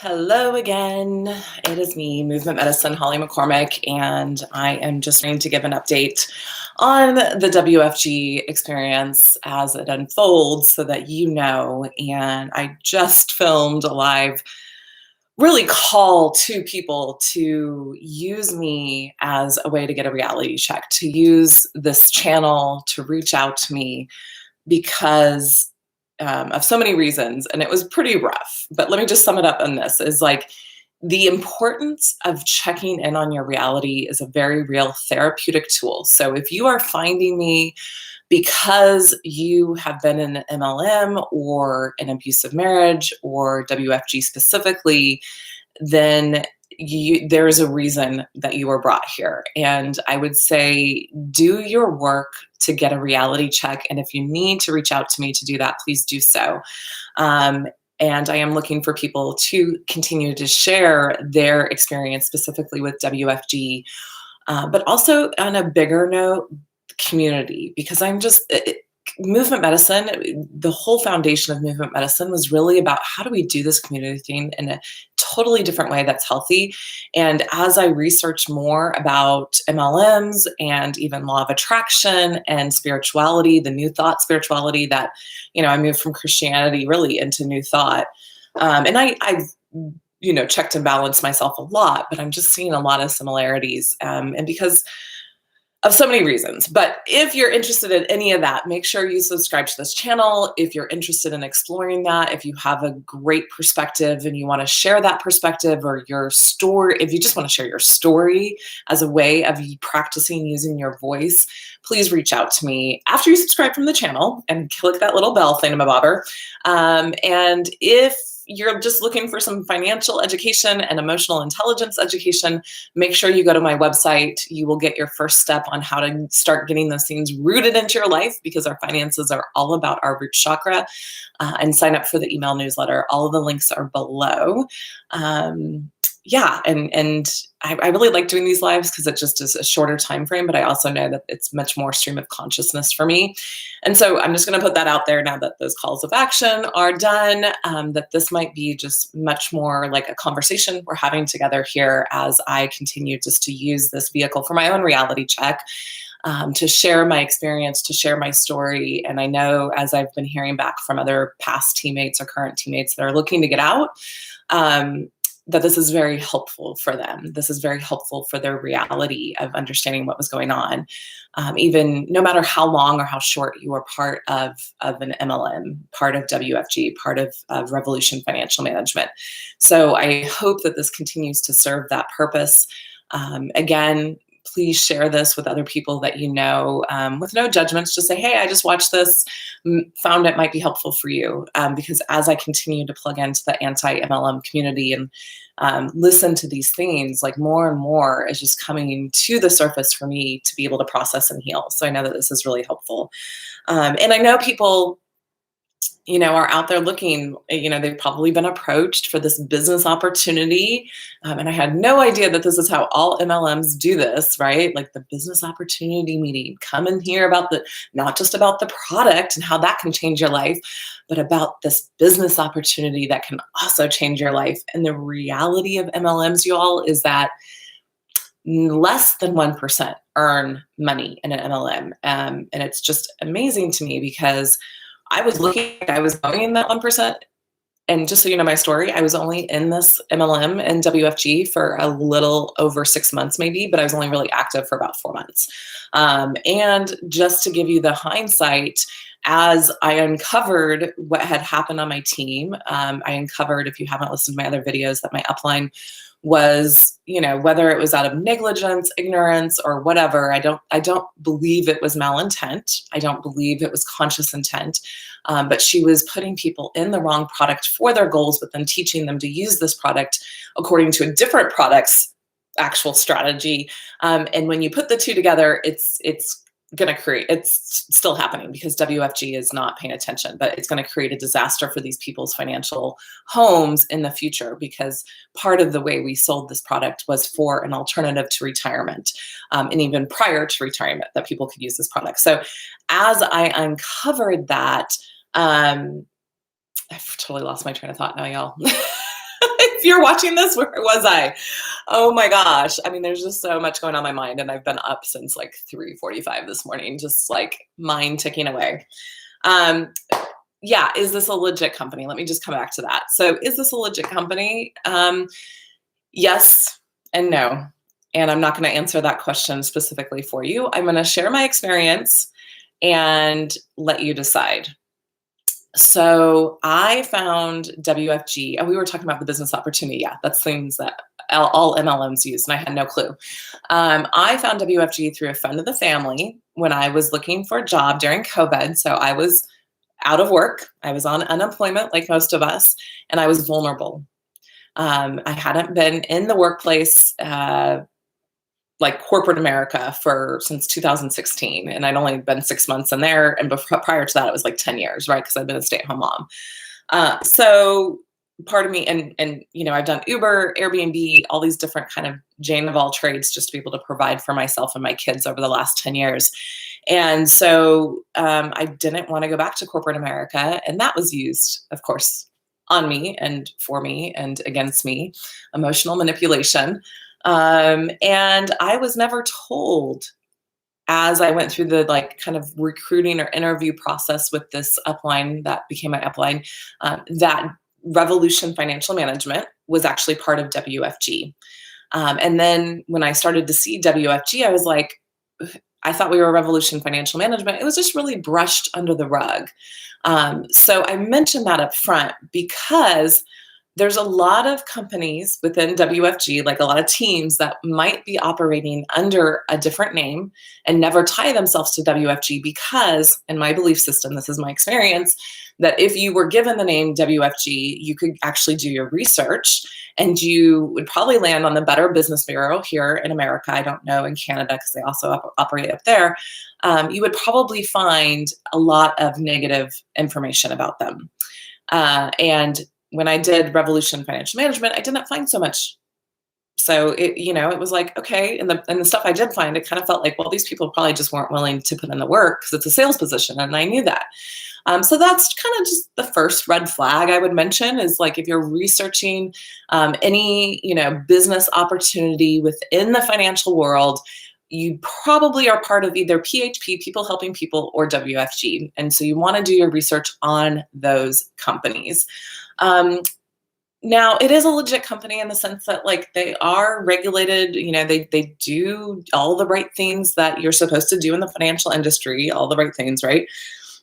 Hello again. It is me, Movement Medicine, Holly McCormick, and I am just going to give an update on the WFG experience as it unfolds so that you know. And I just filmed a live really call to people to use me as a way to get a reality check, to use this channel to reach out to me because of so many reasons, and it was pretty rough. But let me just sum it up on this: is like the importance of checking in on your reality is a very real therapeutic tool. So if you are finding me because you have been in an MLM or an abusive marriage or WFG specifically, then there is a reason that you were brought here. And I would say do your work to get a reality check. And if you need to reach out to me to do that, please do so. And I am looking for people to continue to share their experience specifically with WFG, but also on a bigger note, community, because movement medicine, the whole foundation of movement medicine was really about how do we do this community thing in a totally different way that's healthy. And as I research more about MLMs and even law of attraction and spirituality, the new thought spirituality that, I moved from Christianity really into new thought. And I've checked and balanced myself a lot, but I'm just seeing a lot of similarities. And because of so many reasons. But if you're interested in any of that, make sure you subscribe to this channel. If you're interested in exploring that, if you have a great perspective and you want to share that perspective or your story, if you just want to share your story as a way of practicing using your voice, please reach out to me after you subscribe from the channel and click that little bell thingamabobber. And if you're just looking for some financial education and emotional intelligence education, make sure you go to my website. You will get your first step on how to start getting those things rooted into your life, because our finances are all about our root chakra. And sign up for the email newsletter. All of the links are below. And I really like doing these lives because it just is a shorter time frame, but I also know that it's much more stream of consciousness for me. And so I'm just going to put that out there now that those calls of action are done, that this might be just much more like a conversation we're having together here as I continue just to use this vehicle for my own reality check, to share my experience, to share my story. And I know, as I've been hearing back from other past teammates or current teammates that are looking to get out, that this is very helpful for them. This is very helpful for their reality of understanding what was going on, even no matter how long or how short you were part of an MLM, part of WFG, part of Revolution Financial Management. So I hope that this continues to serve that purpose. Again, please share this with other people that you know, with no judgments. Just say, hey, I just watched this, found it might be helpful for you. Because as I continue to plug into the anti-MLM community and listen to these things, like more and more is just coming to the surface for me to be able to process and heal. So I know that this is really helpful. And I know people are out there looking, they've probably been approached for this business opportunity. And I had no idea that this is how all MLMs do this, right? Like the business opportunity meeting, come and hear about not just about the product and how that can change your life, but about this business opportunity that can also change your life. And the reality of MLMs, you all, is that less than 1% earn money in an MLM. And it's just amazing to me because I was going in that 1%. And just so you know my story, I was only in this MLM and WFG for a little over 6 months maybe, but I was only really active for about 4 months. And just to give you the hindsight, as I uncovered what had happened on my team, I uncovered, if you haven't listened to my other videos, that my upline was, whether it was out of negligence, ignorance, or whatever, I don't believe it was malintent. I don't believe it was conscious intent. But she was putting people in the wrong product for their goals, but then teaching them to use this product according to a different product's actual strategy. And when you put the two together, it's still happening because WFG is not paying attention, but it's going to create a disaster for these people's financial homes in the future, because part of the way we sold this product was for an alternative to retirement, and even prior to retirement, that people could use this product. So as I uncovered that, I've totally lost my train of thought now, y'all. if you're watching this, where was I? Oh my gosh. I mean, there's just so much going on in my mind, and I've been up since like 3:45 this morning, just like mind ticking away. Um, yeah, is this a legit company? Let me just come back to that. So is this a legit company? Yes and no. And I'm not going to answer that question specifically for you. I'm going to share my experience and let you decide. So I found WFG, and we were talking about the business opportunity. Yeah, that's things that all MLMs use, and I had no clue. I found WFG through a friend of the family when I was looking for a job during COVID. So I was out of work. I was on unemployment like most of us, and I was vulnerable. I hadn't been in the workplace like corporate America since 2016, and I'd only been 6 months in there, and prior to that, it was like 10 years, right? Because I've been a stay-at-home mom. So part of me, and I've done Uber, Airbnb, all these different kind of Jane of all trades just to be able to provide for myself and my kids over the last 10 years. And so I didn't want to go back to corporate America, and that was used, of course, on me and for me and against me, emotional manipulation. And I was never told, as I went through the like kind of recruiting or interview process with this upline that became my upline, that Revolution Financial Management was actually part of WFG. And then when I started to see WFG, I was like, I thought we were Revolution Financial Management. It was just really brushed under the rug. So I mentioned that up front because there's a lot of companies within WFG, like a lot of teams that might be operating under a different name and never tie themselves to WFG because, in my belief system, this is my experience, that if you were given the name WFG, you could actually do your research and you would probably land on the Better Business Bureau here in America. I don't know in Canada because they also operate up there. You would probably find a lot of negative information about them. And when I did Revolution Financial Management, I didn't find so much. So it was like, okay, and the stuff I did find, it kind of felt like, well, these people probably just weren't willing to put in the work because it's a sales position, and I knew that. So that's kind of just the first red flag I would mention is like if you're researching any business opportunity within the financial world, you probably are part of either PHP, People Helping People, or WFG. And so you want to do your research on those companies. Now, it is a legit company in the sense that like they are regulated, they do all the right things that you're supposed to do in the financial industry, all the right things, right?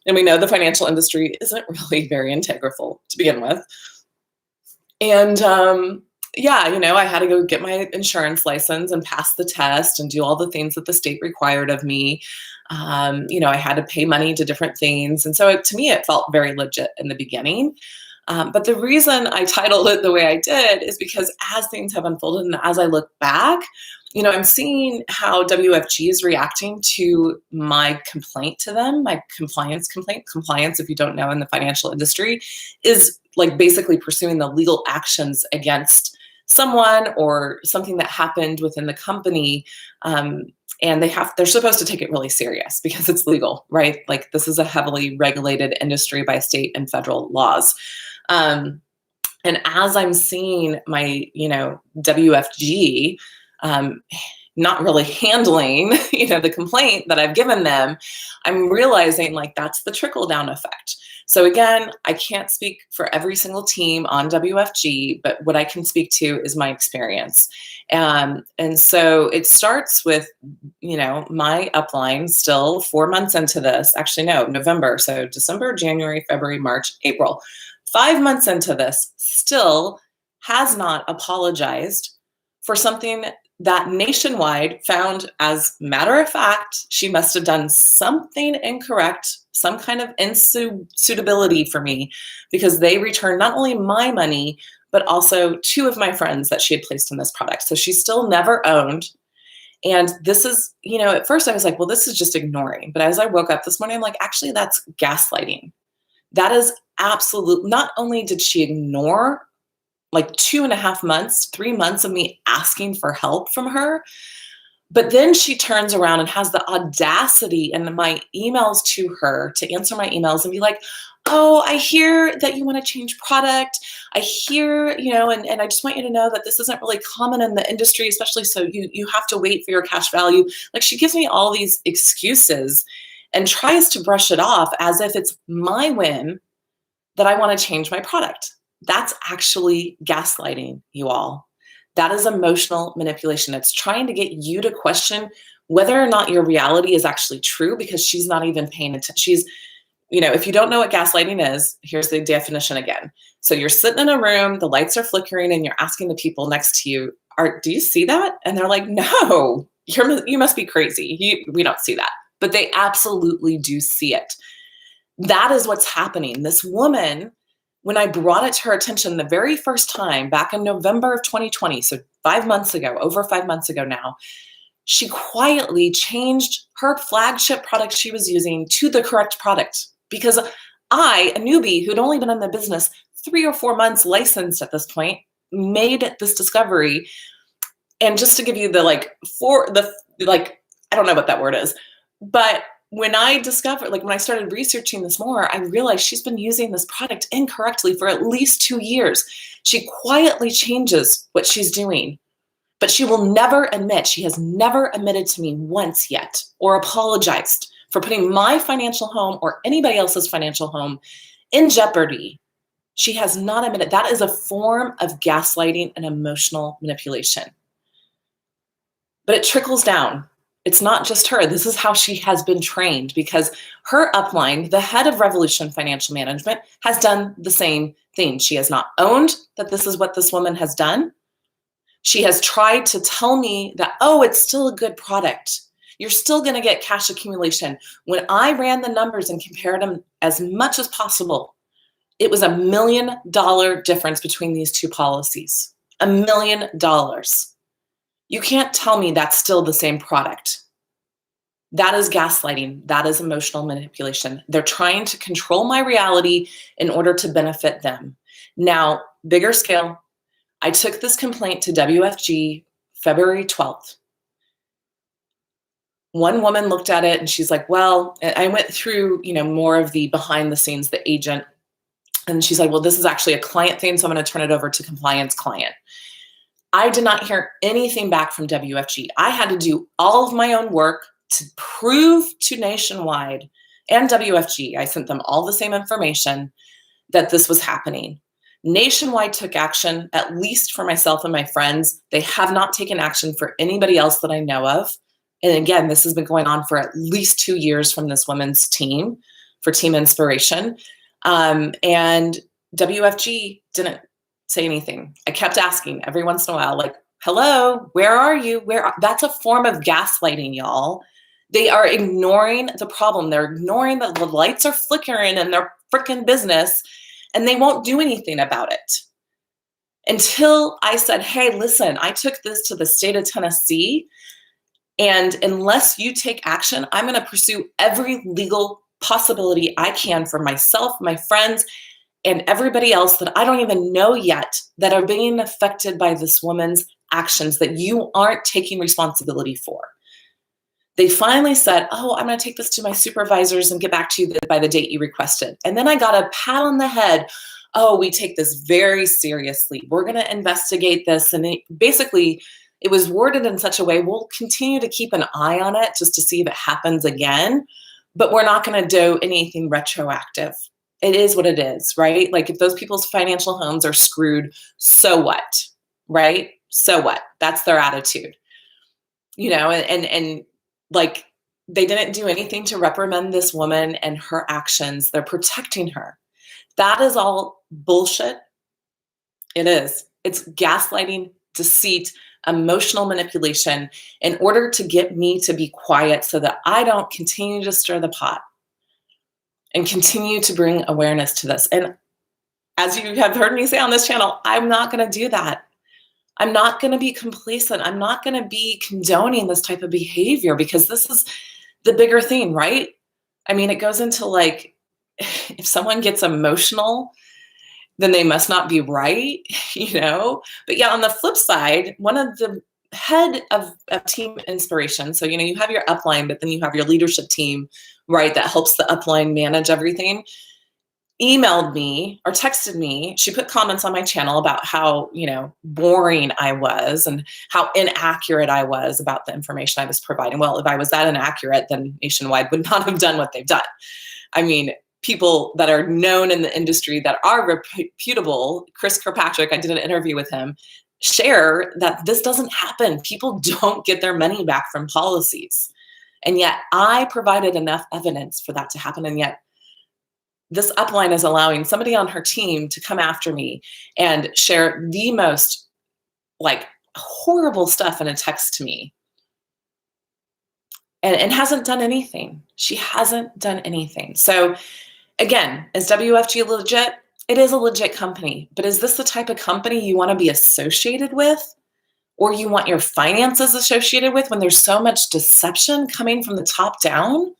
And we know the financial industry isn't really very integral to begin with. And I had to go get my insurance license and pass the test and do all the things that the state required of me. I had to pay money to different things. And so to me, it felt very legit in the beginning. But the reason I titled it the way I did is because as things have unfolded and as I look back, I'm seeing how WFG is reacting to my complaint to them, my compliance complaint. Compliance, if you don't know in the financial industry, is like basically pursuing the legal actions against someone or something that happened within the company. And they're supposed to take it really serious because it's legal, right? Like this is a heavily regulated industry by state and federal laws. And as I'm seeing my, WFG not really handling, the complaint that I've given them, I'm realizing like that's the trickle down effect. So again, I can't speak for every single team on WFG, but what I can speak to is my experience. And so it starts with, my upline still 4 months into this, actually, no, November. So December, January, February, March, April, 5 months into this, still has not apologized for something that Nationwide found, as matter of fact, she must have done something incorrect, some kind of insuitability for me, because they returned not only my money, but also 2 of my friends that she had placed in this product. So she still never owned. And this is, at first I was like, well, this is just ignoring. But as I woke up this morning, I'm like, actually, that's gaslighting. That is absolute. Not only did she ignore like 2.5 months, 3 months of me asking for help from her, but then she turns around and has the audacity in my emails to her to answer my emails and be like, oh, I hear that you want to change product. I hear, and I just want you to know that this isn't really common in the industry, especially so you have to wait for your cash value. Like, she gives me all these excuses and tries to brush it off as if it's my whim that I want to change my product. That's actually gaslighting, you all. That is emotional manipulation. It's trying to get you to question whether or not your reality is actually true, because she's not even paying attention. If you don't know what gaslighting is, here's the definition again. So you're sitting in a room, the lights are flickering, and you're asking the people next to you, do you see that? And they're like, no, you must be crazy. We don't see that. But they absolutely do see it. That is what's happening. This woman, when I brought it to her attention the very first time back in November of 2020, so 5 months ago, over 5 months ago now, she quietly changed her flagship product she was using to the correct product. Because I, a newbie who'd only been in the business 3 or 4 months, licensed at this point, made this discovery. And just to give you I don't know what that word is, but when I started researching this more, I realized she's been using this product incorrectly for at least 2 years. She quietly changes what she's doing, but she has never admitted to me once yet or apologized for putting my financial home or anybody else's financial home in jeopardy. She has not admitted. That is a form of gaslighting and emotional manipulation. But it trickles down. It's not just her. This is how she has been trained, because her upline, the head of Revolution Financial Management, has done the same thing. She has not owned that this is what this woman has done. She has tried to tell me that, oh, it's still a good product. You're still going to get cash accumulation. When I ran the numbers and compared them as much as possible, it was $1 million difference between these two policies. $1 million. You can't tell me that's still the same product. That is gaslighting. That is emotional manipulation. They're trying to control my reality in order to benefit them. Now, bigger scale, I took this complaint to WFG February 12th. One woman looked at it and she's like, well, I went through, more of the behind the scenes, the agent. And she's like, well, this is actually a client thing, so I'm going to turn it over to compliance client. I did not hear anything back from WFG. I had to do all of my own work to prove to Nationwide and WFG, I sent them all the same information, that this was happening. Nationwide took action, at least for myself and my friends. They have not taken action for anybody else that I know of. And again, this has been going on for at least 2 years from this woman's team, for Team Inspiration. And WFG didn't say anything. I kept asking every once in a while, like, hello, where are you? That's a form of gaslighting, y'all. They are ignoring the problem. They're ignoring that the lights are flickering in their freaking business, and they won't do anything about it. Until I said, hey, listen, I took this to the state of Tennessee, and unless you take action, I'm going to pursue every legal possibility I can for myself, my friends, and everybody else that I don't even know yet that are being affected by this woman's actions that you aren't taking responsibility for. They finally said, oh, I'm going to take this to my supervisors and get back to you by the date you requested. And then I got a pat on the head. Oh, we take this very seriously. We're going to investigate this. And it was worded in such a way, we'll continue to keep an eye on it just to see if it happens again, but we're not going to do anything retroactive. It is what it is, right? Like, if those people's financial homes are screwed, so what, right? So what? That's their attitude, and like, they didn't do anything to reprimand this woman and her actions. They're protecting her. That is all bullshit. It is. It's gaslighting, deceit, emotional manipulation in order to get me to be quiet so that I don't continue to stir the pot and continue to bring awareness to this. And as you have heard me say on this channel, I'm not going to do that. I'm not going to be complacent. I'm not going to be condoning this type of behavior, because this is the bigger thing, right? I mean, it goes into like, if someone gets emotional, then they must not be right, But yeah, on the flip side, one of the head of Team Inspiration, so, you have your upline, but then you have your leadership team, right, that helps the upline manage everything. emailed me or texted me. She put comments on my channel about how, boring I was and how inaccurate I was about the information I was providing. Well, if I was that inaccurate, then Nationwide would not have done what they've done. I mean, people that are known in the industry that are reputable, Chris Kirkpatrick, I did an interview with him, share that this doesn't happen. People don't get their money back from policies. And yet I provided enough evidence for that to happen. And yet this upline is allowing somebody on her team to come after me and share the most horrible stuff in a text to me and hasn't done anything. She hasn't done anything. So again, is WFG legit? It is a legit company, but is this the type of company you want to be associated with, or you want your finances associated with when there's so much deception coming from the top down?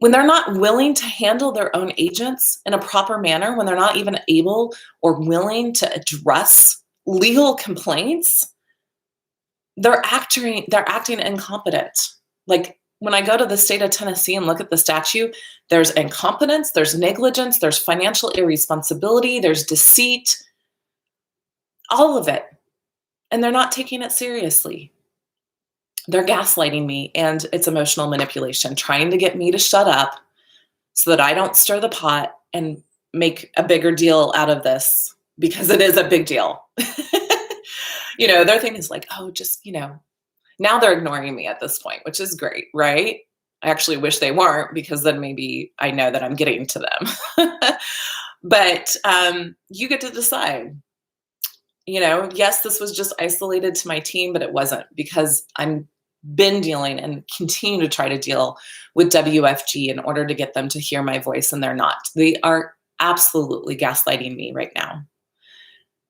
When they're not willing to handle their own agents in a proper manner, when they're not even able or willing to address legal complaints, they're acting incompetent. Like when I go to the state of Tennessee and look at the statute, there's incompetence, there's negligence, there's financial irresponsibility, there's deceit, all of it. And they're not taking it seriously. They're gaslighting me, and it's emotional manipulation, trying to get me to shut up so that I don't stir the pot and make a bigger deal out of this, because it is a big deal. Their thing is like, oh, just, now they're ignoring me at this point, which is great, right? I actually wish they weren't, because then maybe I know that I'm getting to them. But you get to decide. Yes, this was just isolated to my team, but it wasn't, because I'm been dealing and continue to try to deal with WFG in order to get them to hear my voice, and they're not. They are absolutely gaslighting me right now.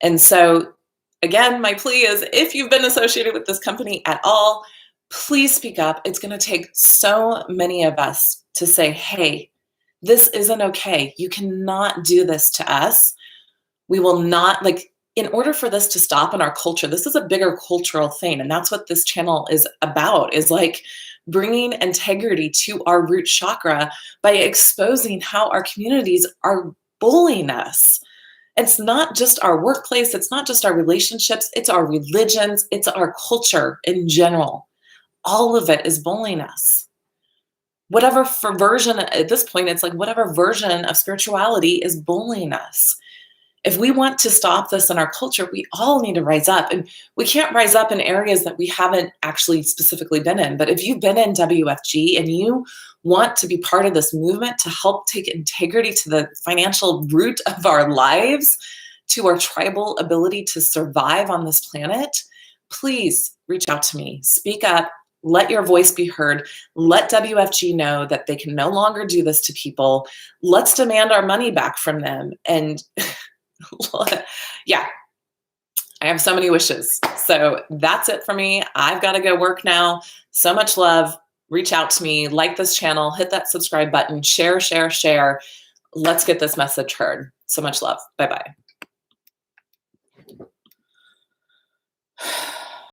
And so again, my plea is, if you've been associated with this company at all, please speak up. It's going to take so many of us to say, hey, this isn't okay. You cannot do this to us. We will not, in order for this to stop in our culture, this is a bigger cultural thing. And that's what this channel is about, is bringing integrity to our root chakra by exposing how our communities are bullying us. It's not just our workplace. It's not just our relationships. It's our religions. It's our culture in general. All of it is bullying us. Whatever version, at this point, it's whatever version of spirituality is bullying us. If we want to stop this in our culture, we all need to rise up. And we can't rise up in areas that we haven't actually specifically been in. But if you've been in WFG and you want to be part of this movement to help take integrity to the financial root of our lives, to our tribal ability to survive on this planet, please reach out to me. Speak up. Let your voice be heard. Let WFG know that they can no longer do this to people. Let's demand our money back from them. And yeah, I have so many wishes. So that's it for me. I've got to go work now. So much love. Reach out to me, like this channel, hit that subscribe button, share, share, share. Let's get this message heard. So much love. Bye-bye.